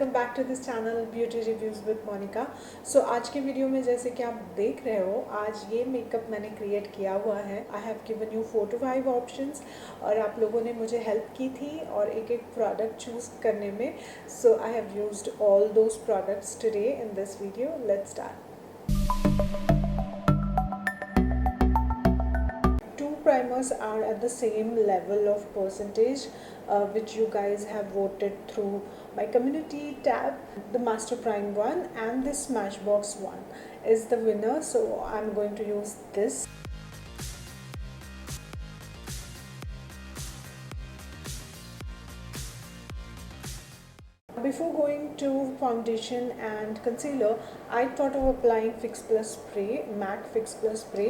Welcome back to this channel beauty reviews with Monika. So आज के video में जैसे कि आप देख रहे हो, आज ये मेकअप मैंने क्रिएट किया हुआ है। I have given you 4 to 5 options और आप लोगों ने मुझे हेल्प की थी और एक एक प्रोडक्ट चूज़ करने में। So I have used all those products today in this video. Let's start. Two primers are at the same level of percentage which you guys have voted through my community tab. The Master Prime one and the Smashbox one is the winner, so I'm going to use this. Before going to foundation and concealer, I thought of applying Fix Plus Spray, MAC Fix Plus Spray,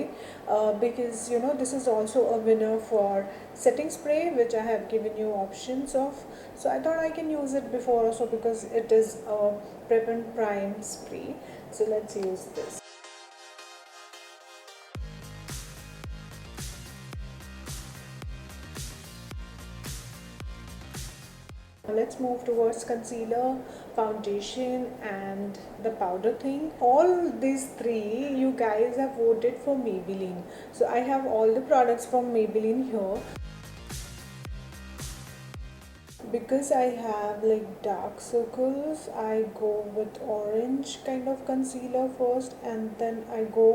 because you know this is also a winner for setting spray, which I have given you options of. So I thought I can use it before also because it is a prep and prime spray. So let's use this. Let's move towards concealer, foundation and the powder thing. All these three you guys have voted for Maybelline. So I have all the products from Maybelline here. Because I have like dark circles, I go with orange kind of concealer first and then I go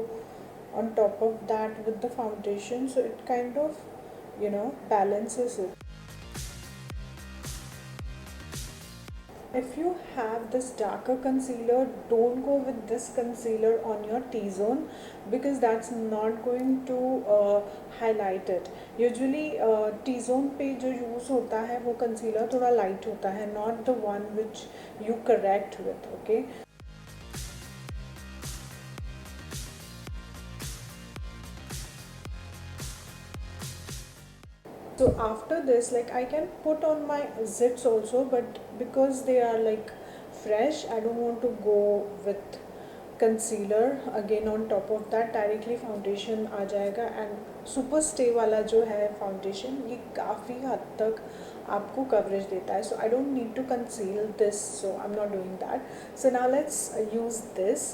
on top of that with the foundation, so it kind of, you know, balances it. If you have this darker concealer, don't go with this concealer on your T-zone because that's not going to highlight it. Usually T-zone पे जो use होता है वो concealer थोड़ा light होता है, not the one which you correct with, okay? So after this, like I can put on my zits also, but because they are like fresh, I don't want to go with concealer again on top of that. Directly foundation आ जाएगा and super stay वाला जो है foundation ये काफ़ी हद तक आपको coverage देता है. So I don't need to conceal this, so I'm not doing that. So now let's use this.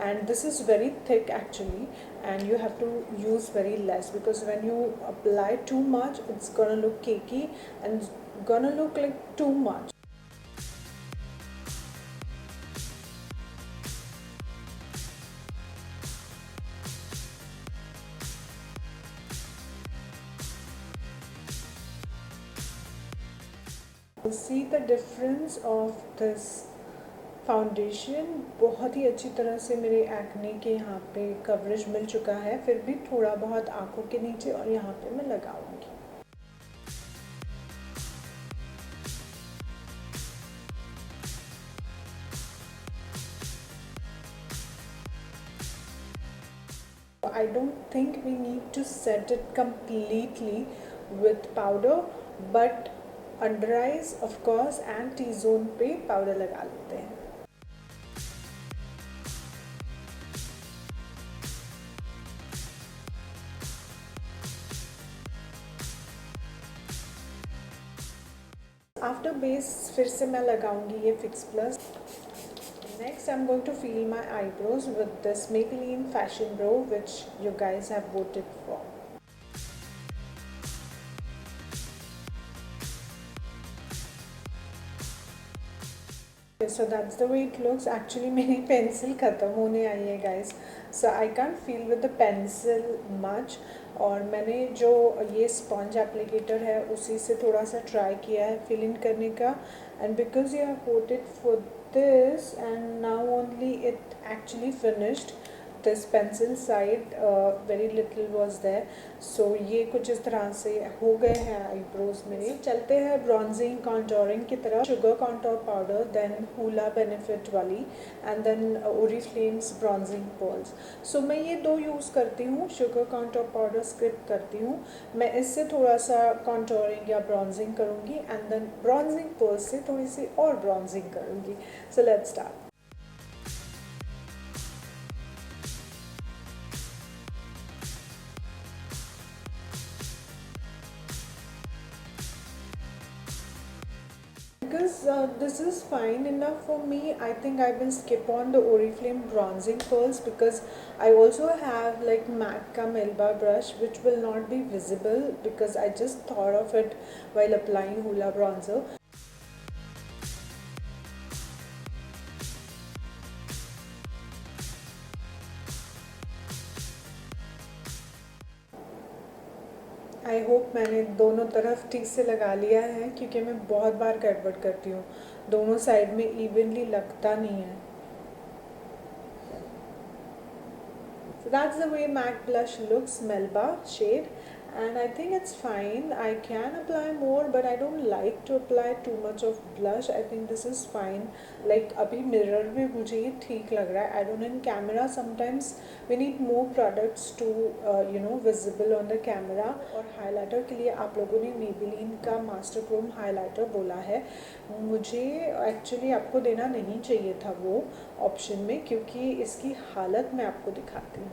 And this is very thick actually, and you have to use very less because when you apply too much it's gonna look cakey and it's gonna look like too much. You see the difference of this foundation बहुत ही अच्छी तरह से मेरे acne के यहाँ पे coverage मिल चुका है, फिर भी थोड़ा बहुत आंखों के नीचे और यहाँ पे मैं लगाऊंगी. I don't think we need to set it completely with powder, but under eyes of course and T zone पे पाउडर लगा लेते हैं. आफ्टर बेस फिर से मैं लगाऊंगी ये fix plus. Next I am going to fill my eyebrows with this Maybelline fashion brow which you guys have voted for. So that's the way it looks. Actually मेरी pencil ख़त्म होने आई है guys, so I can't feel with the pencil much. और मैंने जो ये sponge applicator है उसी से थोड़ा सा ट्राई किया है फिल इन करने का. And because you have voted for this and now only it actually finished. This pencil side very little was there, so ये कुछ इस तरह से हो गए हैं आईब्रोज मेरे. चलते हैं ब्रॉन्जिंग कॉन्टोरिंग की तरफ. Sugar contour powder, then Hoola Benefit वाली and then Oriflame's bronzing pearls. So मैं ये दो यूज़ करती हूँ. शुगर कॉन्टोर पाउडर स्क्रिप करती हूँ मैं, इससे थोड़ा सा कॉन्टोरिंग या ब्रॉन्जिंग करूँगी एंड देन ब्रॉन्जिंग पर्ल्स से थोड़ी सी और ब्रॉन्जिंग करूँगी. So let's start. Because This is fine enough for me. I think I will skip on the Oriflame bronzing pearls because I also have like MAC ka Melba brush which will not be visible because I just thought of it while applying Hoola bronzer. I hope मैंने दोनों तरफ ठीक से लगा लिया है क्योंकि मैं बहुत बार गड़बड़ करती हूँ, दोनों साइड में इवनली लगता नहीं है. So that's the way MAC blush looks, Melba shade, and I think it's fine. I can apply more but I don't like to apply too much of blush. I think this is fine. Like अभी mirror में मुझे ये ठीक लग रहा है. I don't know, in camera sometimes we need more products to visible on the camera. और highlighter के लिए आप लोगों ने Maybelline का Master Chrome highlighter बोला है. मुझे एक्चुअली आपको देना नहीं चाहिए था वो ऑप्शन में क्योंकि इसकी हालत मैं आपको दिखाती हूँ.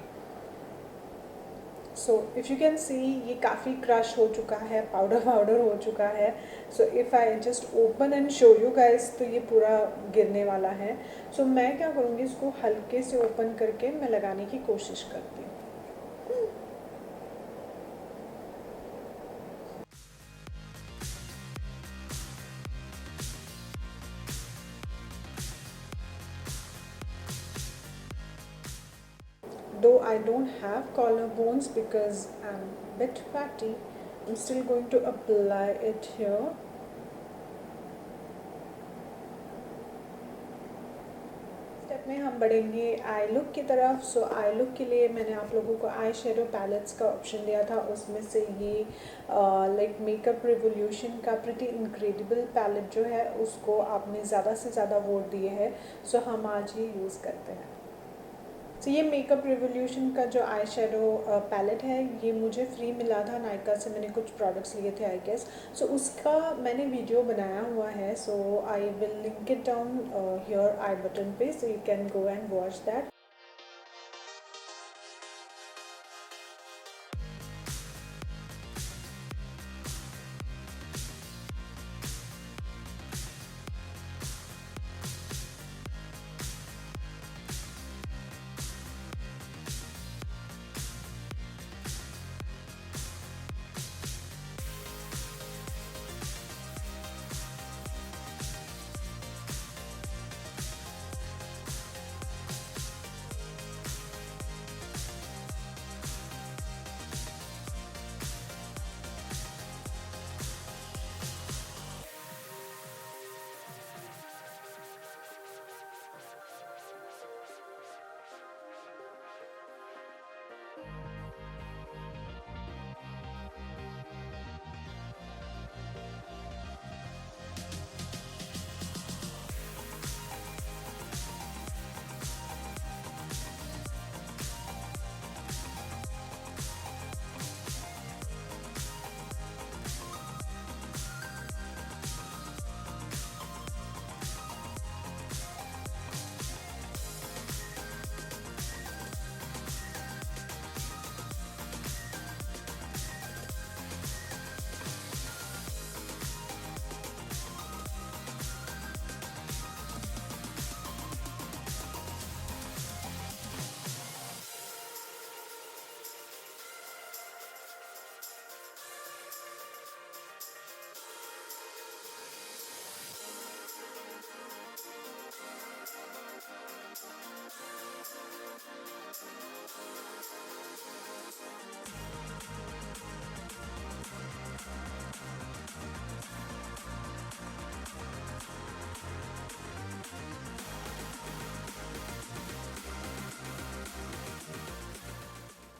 So if you can see ये काफ़ी क्रश हो चुका है, पाउडर हो चुका है. So if I just open and show you guys तो ये पूरा गिरने वाला है. सो मैं क्या करूँगी, इसको हल्के से ओपन करके मैं लगाने की कोशिश करती हूँ. Though I don't have collarbones because I'm a bit fatty, I'm still going to apply it here. Step में हम बढ़ेंगे आई लुक की तरफ. सो आई लुक के लिए मैंने आप लोगों को आई शेडो पैलेट्स का ऑप्शन दिया था, उसमें से ये लाइक मेकअप रिवोल्यूशन का प्रिटी इनक्रेडिबल पैलेट जो है उसको आपने ज़्यादा से ज़्यादा वोट दिए हैं. सो हम आज ये यूज़ करते हैं. तो ये मेकअप रिवोल्यूशन का जो आई शेडो पैलेट है ये मुझे फ्री मिला था नायका से. मैंने कुछ प्रोडक्ट्स लिए थे आई गेस. सो उसका मैंने वीडियो बनाया हुआ है. So I will link it down here I button पे, so you can go and watch that.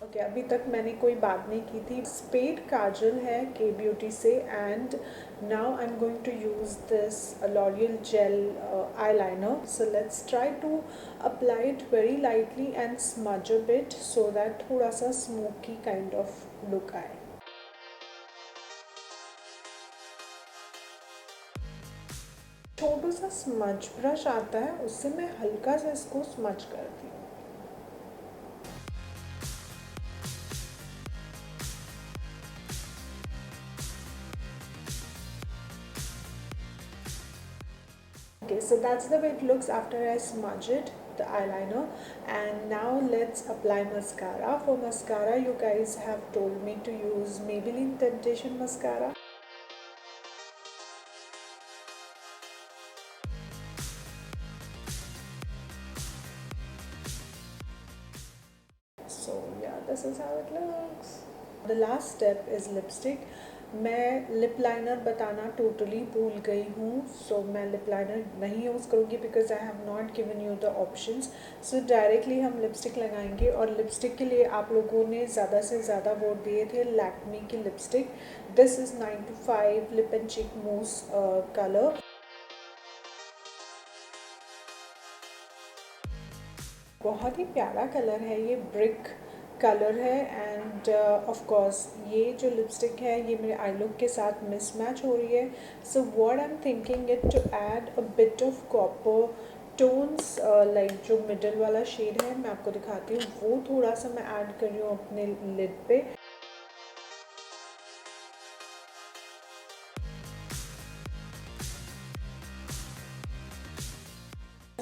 Okay अभी तक मैंने कोई बात नहीं की थी. स्पेड काजल है के ब्यूटी से, and now I am going to use this L'Oreal gel eyeliner. So let's try to apply it very lightly and smudge a bit so that थोड़ा सा smoky kind of look आए. छोटा सा smudge brush आता है, उससे मैं हल्का सा इसको स्मज करती हूँ. so that's the way it looks after I smudge it, the eyeliner. And now let's apply mascara. For mascara, you guys have told me to use Maybelline Temptation mascara. So yeah, this is how it looks. The last step is lipstick. मैं lip liner बताना totally भूल गई हूँ, सो मैं lip liner नहीं use करूँगी because I have not given you the options. So directly हम lipstick लगाएंगे. और लिपस्टिक के लिए आप लोगों ने ज़्यादा से ज़्यादा वोट दिए थे लैक्मे की lipstick. This is 925 lip and cheek mousse colour. बहुत ही प्यारा कलर है ये, ब्रिक कलर है. एंड ऑफ कोर्स ये जो लिपस्टिक है ये मेरे आई लुक के साथ मिसमैच हो रही है. So what I am thinking it to add a bit of copper tones, like जो मिडल वाला शेड है मैं आपको दिखाती हूँ, वो थोड़ा सा मैं ऐड कर रही हूँ अपने लिड पे.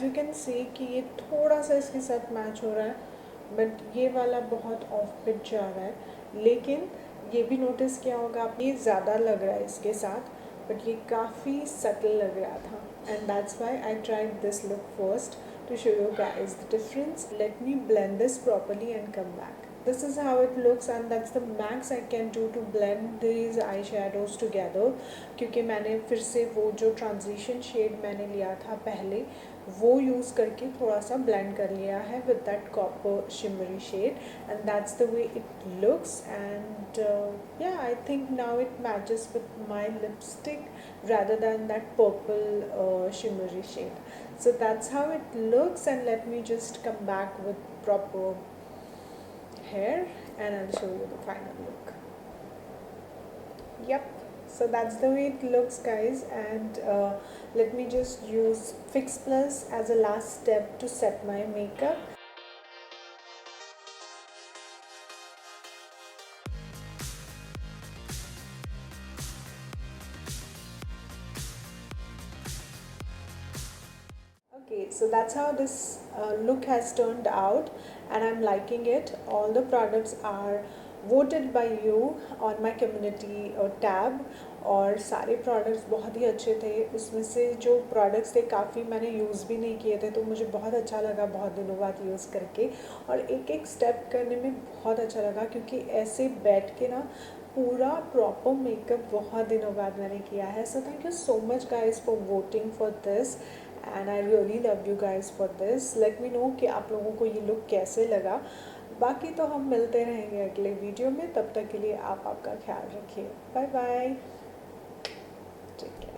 यू कैन सी कि ये थोड़ा सा इसके साथ मैच हो रहा है, बट ये वाला बहुत ऑफ पिट जा रहा है. लेकिन ये भी नोटिस किया होगा आप, ये ज़्यादा लग रहा है इसके साथ, बट ये काफ़ी सटल लग रहा था. And that's why I tried this look first to show you guys the difference. Let me blend this properly and come back. This is how it looks and that's the max I can do to blend these eyeshadows together. क्योंकि मैंने फिर से वो जो transition shade मैंने लिया था पहले, वो यूज़ करके थोड़ा सा blend कर लिया है with that copper shimmery shade, and that's the way it looks. And yeah, I think now it matches with my lipstick rather than that purple shimmery shade. So that's how it looks, and let me just come back with proper hair and I'll show you the final look. Yep, so that's the way it looks guys. And let me just use Fix Plus as a last step to set my makeup. Okay, so that's how this look has turned out and I'm liking it. All the products are voted by you on my community tab, और सारे products बहुत ही अच्छे थे. उसमें से जो products थे काफ़ी मैंने यूज़ भी नहीं किए थे, तो मुझे बहुत अच्छा लगा बहुत दिनों बाद यूज़ करके, और एक एक स्टेप करने में बहुत अच्छा लगा क्योंकि ऐसे बैठ के ना पूरा प्रॉपर मेकअप बहुत दिनों बाद मैंने किया है. So thank you so much guys for voting for this and I really love you guys for this. Let me know कि आप लोगों को ये लुक कैसे लगा. बाकी तो हम मिलते रहेंगे अगले वीडियो में, तब तक के लिए आप आपका ख्याल रखिए. Bye bye, take care.